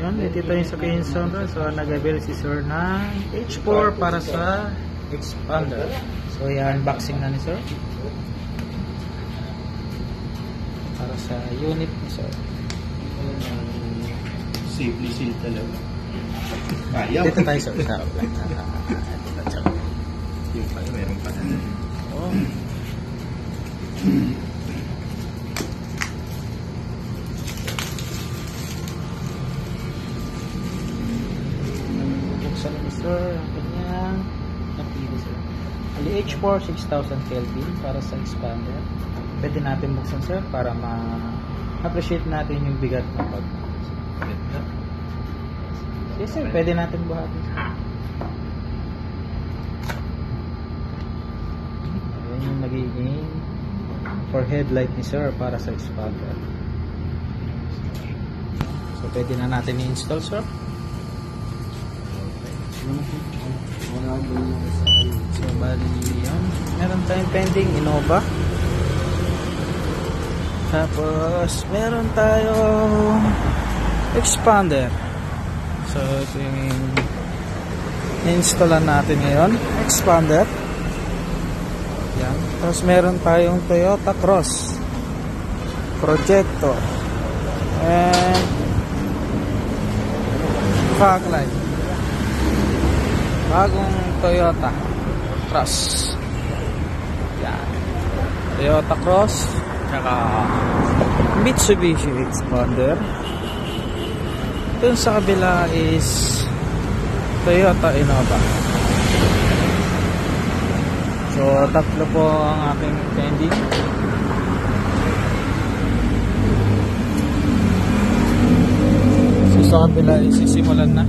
yun, dito yung sa Quezon. So nag-avail si sir ng H4 para sa expander. So i-unboxing na ni sir para sa unit ni sir. Safely sealed talaga. Ayaw. Dito tayo sir sa yung pala, meron pa na. oh. Buksan ni sir ang kanyang napili sir. Ali H4 6000 Kelvin para sa expander. Pwede natin buksan sir para ma-appreciate natin yung bigat ng pag. Yes sir, pwede natin buhatin. Ayan yung magiging for headlight ni sir para sa expander. So pwede na natin i-install sir. So bali yan, meron tayong pending Innova, tapos meron tayong expander. So ito yung installan natin ngayon, expander yan. Tapos meron tayong Toyota Cross projector and fog light, bagong Toyota Cross yan. Toyota Cross tsaka Mitsubishi expander. Dun sa kabila is Toyota Innova. So tatlo po ang aking pending. So sa kabila is sisimulan na.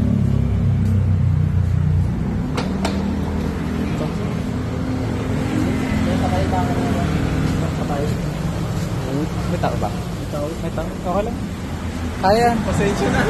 May tao ba? May tao? Okay lang. Kaya. Pasensya na.